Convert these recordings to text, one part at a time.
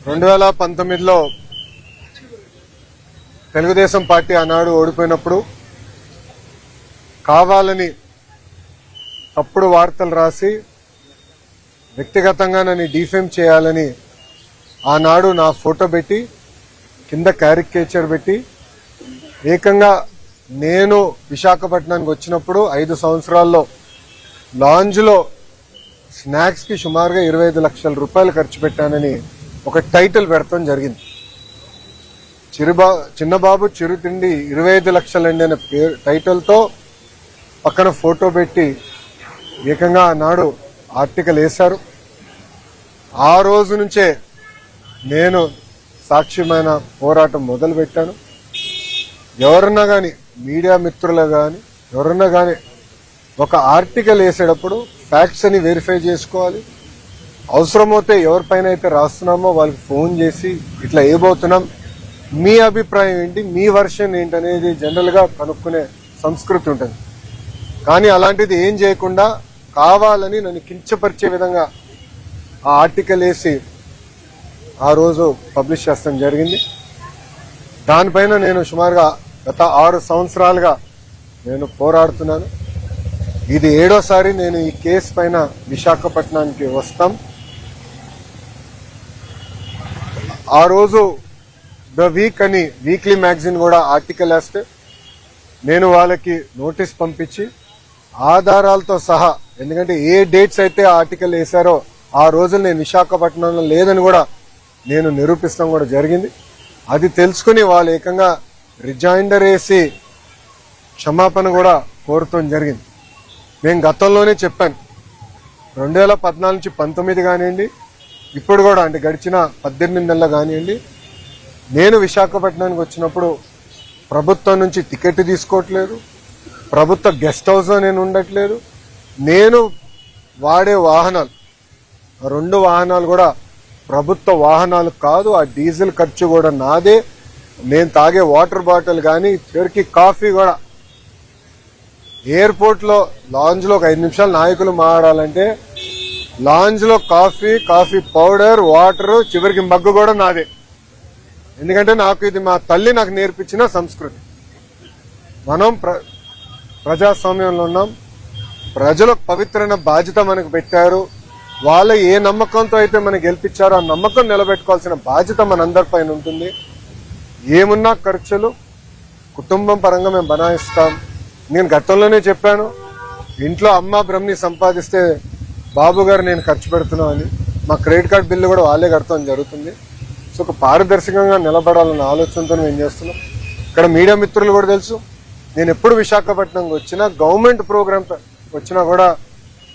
2019లో Telugu Desam party ఆనాడు ఓడిపోయినప్పుడు కావాలని తప్పుడు వార్తలు రాసి వ్యక్తిగతంగా నన్ను డిఫేమ్ చేయాలని ఆనాడు నా ఫోటో పెట్టి కింద క్యారికేచర్ పెట్టి ఏకంగా నేను విశాఖపట్నానికి వచ్చినప్పుడు 5 సంవత్సరాల్లో లాంజ్లో స్నాక్స్ కి సుమారుగా 25 లక్షల రూపాయలు ఖర్చు పెట్టానని ఒక టైటిల్ పెడతాం జరిగింది. చిన్నబాబు చిరుతిండి 25 లక్షలండి అనే టైటిల్తో పక్కన ఫోటో పెట్టి ఏకంగా ఆనాడు ఆర్టికల్ వేశారు. ఆ రోజు నుంచే నేను సాక్ష్యమైన పోరాటం మొదలు పెట్టాను. ఎవరన్నా కానీ మీడియా మిత్రులు కానీ ఎవరన్నా కానీ ఒక ఆర్టికల్ వేసేటప్పుడు ఫ్యాక్ట్స్ అని వెరిఫై చేసుకోవాలి. అవసరమైతే ఎవరిపైన అయితే రాస్తున్నామో వాళ్ళకి ఫోన్ చేసి ఇట్లా ఏబోతున్నాం, మీ అభిప్రాయం ఏంటి, మీ వర్షన్ ఏంటి అనేది జనరల్ గా కనుక్కునే సంస్కృతి ఉంటుంది. కానీ అలాంటిది ఏం చేయకుండా కావాలని నన్ను కించపరిచే విధంగా ఆ ఆర్టికల్ వేసి ఆ రోజు పబ్లిష్ చేస్తాం జరిగింది. దానిపైన నేను సుమారుగా గత 6 సంవత్సరాలుగా నేను పోరాడుతున్నాను. ఇది 7వసారి నేను ఈ కేసు పైన విశాఖపట్నానికి వస్తాం. ఆ రోజు ద వీక్ అని వీక్లీ మ్యాగజైన్ కూడా ఆర్టికల్ వేస్తే నేను వాళ్ళకి నోటీస్ పంపించి ఆధారాలతో సహా, ఎందుకంటే ఏ డేట్స్ అయితే ఆర్టికల్ వేశారో ఆ రోజులు నేను విశాఖపట్నంలో లేదని కూడా నేను నిరూపిస్తాం కూడా జరిగింది. అది తెలుసుకుని వాళ్ళు ఏకంగా రిజైండర్ వేసి క్షమాపణ కూడా కోరటం జరిగింది. నేను గతంలోనే చెప్పాను, 2014 నుంచి 19 కానివ్వండి, ఇప్పుడు కూడా అంటే గడిచిన 18 నెలలు కానివ్వండి, నేను విశాఖపట్నానికి వచ్చినప్పుడు ప్రభుత్వం నుంచి టికెట్ తీసుకోవట్లేదు, ప్రభుత్వ గెస్ట్ హౌస్లో నేను ఉండట్లేదు. నేను వాడే వాహనాలు 2 వాహనాలు కూడా ప్రభుత్వ వాహనాలు కాదు. ఆ డీజిల్ ఖర్చు కూడా నాదే. నేను తాగే వాటర్ బాటిల్ కానీ చివరికి కాఫీ కూడా ఎయిర్పోర్ట్ లో లాంజ్ లో ఒక 5 నిమిషాలు నాయకులు మాట్లాడాలంటే లాంజ్ లో కాఫీ పౌడర్, వాటర్, చివరికి మగ్గు కూడా నాదే. ఎందుకంటే నాకు ఇది మా తల్లి నాకు నేర్పించిన సంస్కృతి. మనం ప్రజాస్వామ్యంలో ఉన్నాం. ప్రజలకు పవిత్రమైన బాధ్యత మనకు పెట్టారు. వాళ్ళ ఏ నమ్మకంతో అయితే మనకు గెలిపించారో ఆ నమ్మకం నిలబెట్టుకోవాల్సిన బాధ్యత మనందరిపైన ఉంటుంది. ఏమున్నా ఖర్చులు కుటుంబం పరంగా మేము బనాయిస్తాం. నేను గతంలోనే చెప్పాను, ఇంట్లో అమ్మ బ్రహ్మని సంపాదిస్తే బాబు గారు నేను ఖర్చు పెడుతున్నాను అని. మా క్రెడిట్ కార్డు బిల్లు కూడా వాళ్ళే కడతాం జరుగుతుంది. సో ఒక పారదర్శకంగా నిలబడాలన్న ఆలోచనతో మేము చేస్తున్నాం. ఇక్కడ మీడియా మిత్రులు కూడా తెలుసు, నేను ఎప్పుడు విశాఖపట్నంకి వచ్చినా గవర్నమెంట్ ప్రోగ్రామ్ వచ్చినా కూడా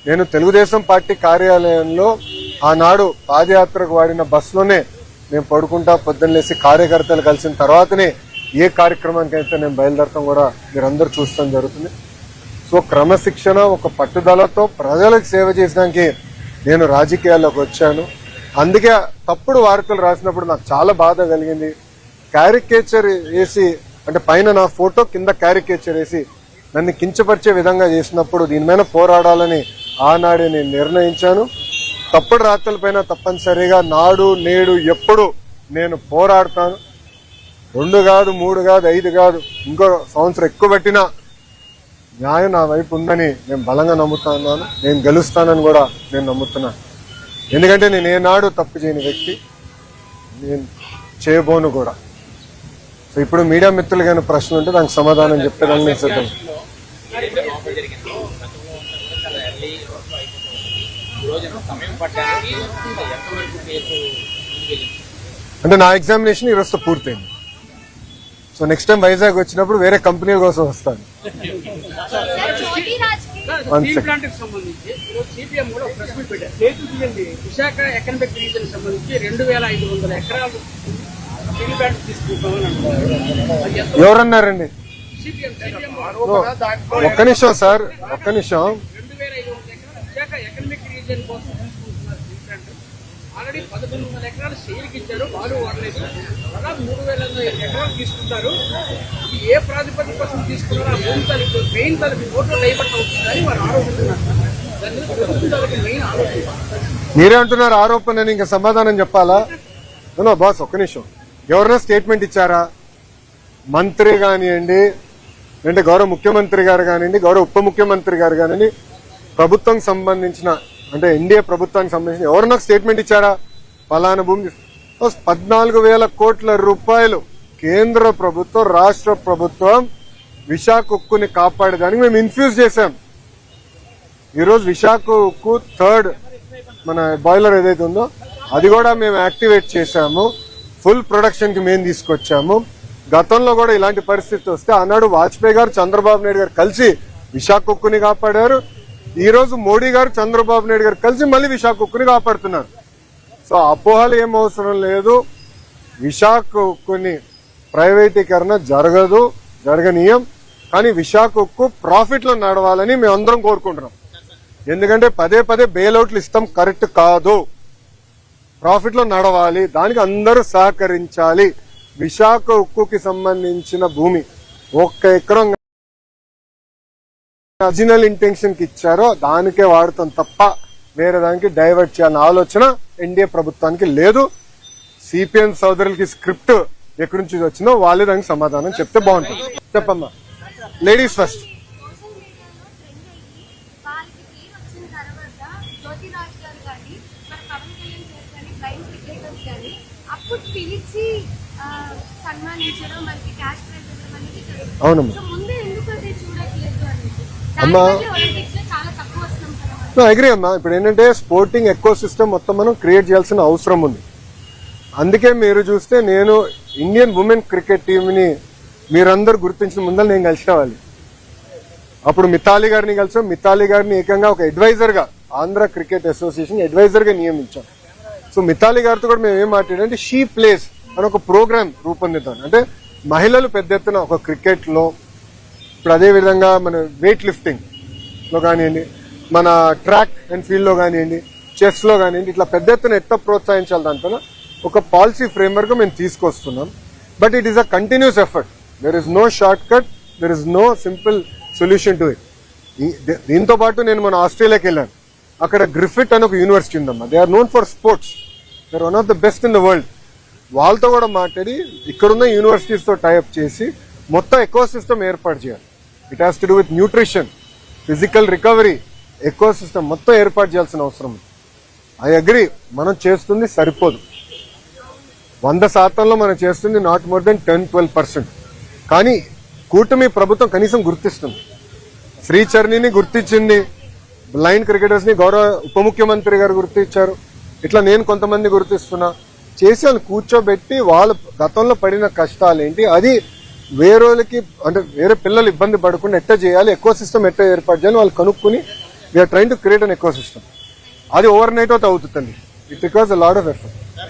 నేను తెలుగుదేశం పార్టీ కార్యాలయంలో ఆనాడు పాదయాత్రకు వాడిన బస్సులోనే నేను పడుకుంటా పొద్దున్న లేసి కార్యకర్తలు కలిసిన తర్వాతనే ఏ కార్యక్రమానికి అయితే నేను బయలుదేరటం కూడా మీరందరూ చూస్తాం జరుగుతుంది. సో క్రమశిక్షణ, ఒక పట్టుదలతో ప్రజలకు సేవ చేసడానికి నేను రాజకీయాల్లోకి వచ్చాను. అందుకే తప్పుడు వార్తలు రాసినప్పుడు నాకు చాలా బాధ కలిగింది. క్యారికేచర్ వేసి, అంటే పైన నా ఫోటో కింద క్యారికేచర్ వేసి నన్ను కించపరిచే విధంగా చేసినప్పుడు దీని మీద పోరాడాలని ఆనాడే నేను నిర్ణయించాను. తప్పుడు రాతలపైన తప్పనిసరిగా నాడు నేడు ఎప్పుడు నేను పోరాడతాను. 2 కాదు, 3 కాదు, 5 కాదు, ఇంకో సంవత్సరం ఎక్కువ పెట్టినా న్యాయం నా వైపు ఉందని నేను బలంగా నమ్ముతున్నాను. నేను గెలుస్తానని కూడా నేను నమ్ముతున్నాను. ఎందుకంటే నేను ఏనాడు తప్పు చేయని వ్యక్తి, నేను చేయబోను కూడా. సో ఇప్పుడు మీడియా మిత్రులు కానీ ప్రశ్న ఉంటే దానికి సమాధానం చెప్పేదాన్ని నేను సిద్ధం. అంటే నా ఎగ్జామినేషన్ ఈరోజుతో పూర్తయింది. సో నెక్స్ట్ టైం వైజాగ్ వచ్చినప్పుడు వేరే కంపెనీల కోసం వస్తాను. విశాఖ ఎకనామిక్ రీజన్ సంబంధించి 2500 ఎకరాలు స్టీల్ ప్లాంట్ తీసుకుంటామని అంటున్నారు. ఎవరన్నారండి? ఒక్క నిమిషం సార్, ఒక్క నిమిషం. 2500 ఎకరాలు విశాఖ ఎకనామిక్ రీజన్ కోసం తీసుకుంటున్నారు స్టీల్ ప్లాంట్. ఆల్రెడీ 1100 ఎకరాలు సేల్కి ఇచ్చారు, వాళ్ళు వాడలేదు. దాదాపు 3000 ఎకరాలు తీసుకుంటారు. ఇది ఏ ప్రాతిపదిక కోసం తీసుకున్నారో ఆ భూమి తలకి మెయిన్ తలకి ఓట్లు డైవర్ట్ అవుతుందని వారు ఆరోపిస్తున్నారు. దాని ప్రభుత్వం తలకి మెయిన్ ఆరోపణ. మీరే అంటున్నారు ఆరోపణ, ఇంకా సమాధానం చెప్పాలా? బాస్ ఒక్క నిమిషం, ఎవరైనా స్టేట్మెంట్ ఇచ్చారా? మంత్రి కానివ్వండి, అంటే గౌరవ ముఖ్యమంత్రి గారు కానివ్వండి, గౌరవ ఉప ముఖ్యమంత్రి గారు కానివ్వండి, ప్రభుత్వం సంబంధించిన అంటే ఎన్డీఏ ప్రభుత్వానికి సంబంధించిన ఎవరైనా స్టేట్మెంట్ ఇచ్చారా? ఫలానా భూమి 14,000 కోట్ల రూపాయలు కేంద్ర ప్రభుత్వం, రాష్ట్ర ప్రభుత్వం విశాఖ ఉక్కుని కాపాడేదానికి మేము ఇన్ఫ్యూజ్ చేశాం. ఈరోజు విశాఖ ఉక్కు 3rd మన బాయిలర్ ఏదైతే ఉందో అది కూడా మేము యాక్టివేట్ చేశాము. ఫుల్ ప్రొడక్షన్ కి మేము తీసుకొచ్చాము. గతంలో కూడా ఇలాంటి పరిస్థితి వస్తే ఆనాడు వాజ్పేయి గారు, చంద్రబాబు నాయుడు గారు కలిసి విశాఖ ఉక్కుని కాపాడారు. ఈ రోజు మోడీ గారు, చంద్రబాబు నాయుడు గారు కలిసి మళ్ళీ విశాఖ ఉక్కుని కాపాడుతున్నారు. సో అపోహలు ఏం అవసరం లేదు. విశాఖ ఉక్కుని ప్రైవేటీకరణ జరగదు, జరగనీయం. కానీ విశాఖ ఉక్కు ప్రాఫిట్ లో నడవాలని మేము అందరం కోరుకుంటున్నాం. ఎందుకంటే పదే పదే బెయిల్అవుట్లు ఇస్తాం కరెక్ట్ కాదు. ప్రాఫిట్ లో నడవాలి, దానికి అందరూ సహకరించాలి. విశాఖ ఉక్కుకి సంబంధించిన భూమి 1 ఎకరం ఒరిజినల్ ఇంటెన్షన్ కి ఇచ్చారో దానికే వాడుతాం తప్ప వేరే దానికి డైవర్ట్ చేయాలన్న ఆలోచన ఎన్డీఏ ప్రభుత్వానికి లేదు. సిపిఎం సోదరులకి స్క్రిప్ట్ ఎక్కడి నుంచి వచ్చిందో వాళ్ళే దానికి సమాధానం చెప్తే బాగుంటుంది. చెప్పమ్మా, లేడీస్ ఫస్ట్. అవునమ్మా, అమ్మా అగ్రీ అమ్మా. ఇప్పుడు ఏంటంటే స్పోర్టింగ్ ఎకో సిస్టమ్ మొత్తం మనం క్రియేట్ చేయాల్సిన అవసరం ఉంది. అందుకే మీరు చూస్తే నేను ఇండియన్ ఉమెన్ క్రికెట్ టీమ్ ని మీరందరూ గుర్తించిన ముందర నేను కలిసిన వాళ్ళు. అప్పుడు మితాలి గారిని కలిసాం. మితాలి గారిని ఏకంగా ఒక అడ్వైజర్ గా ఆంధ్ర క్రికెట్ అసోసియేషన్ అడ్వైజర్ గా నియమించాం. సో మితాలి గారితో కూడా మేము ఏం మాట్లాడామంటే షీ ప్లేస్ అని ఒక ప్రోగ్రామ్ రూపొందిద్దాం. అంటే మహిళలు పెద్ద ఎత్తున ఒక క్రికెట్ లో, ఇప్పుడు అదే విధంగా మన వెయిట్ లిఫ్టింగ్ లో కానివ్వండి, మన ట్రాక్ అండ్ ఫీల్డ్ లో కానివ్వండి, చెస్ లో కానివ్వండి, ఇట్లా పెద్ద ఎత్తున ఎట్లా ప్రోత్సహించాలి దానిపైన ఒక పాలసీ ఫ్రేమ్వర్క్ మేము తీసుకొస్తున్నాం. But it is a continuous effort. There is no shortcut, there is no simple solution to it. దీంతో పాటు నేను మన ఆస్ట్రేలియాకి వెళ్ళాను. అక్కడ గ్రిఫిట్ అని ఒక యూనివర్సిటీ ఉందమ్మా. They are known for sports, they are one of the best in the world. వాళ్ళతో కూడా మాట్లాడి ఇక్కడున్న యూనివర్సిటీస్ తో టైఅప్ చేసి మొత్తం ఎకో సిస్టమ్ ఏర్పాటు చేయాలి. It has to do with nutrition, physical recovery, eco system మొత్తం ఏర్పాటు చేయాల్సిన అవసరం ఉంది. ఐ అగ్రీ, మనం చేస్తుంది సరిపోదు. 100% మనం చేస్తుంది నాట్ మోర్ దెన్ 10-12%. కానీ కూటమి ప్రభుత్వం కనీసం గుర్తిస్తుంది. శ్రీచరణిని గుర్తించింది, బ్లైండ్ క్రికెటర్స్ ని గౌరవ ఉప ముఖ్యమంత్రి గారు గుర్తించారు. ఇట్లా నేను కొంతమంది గుర్తిస్తున్నా. చేసి వాళ్ళు కూర్చోబెట్టి వాళ్ళు గతంలో పడిన కష్టాలు ఏంటి, అది వేరేకి అంటే వేరే పిల్లలు ఇబ్బంది పడకుండా ఎట్లా చేయాలి, ఎకో సిస్టమ్ ఎట్లా ఏర్పాటు చేయాలి వాళ్ళు కనుక్కుని we are trying to create an ecosystem. అది ఓవర్ నైట్ అవుతుంది. It requires a lot of effort.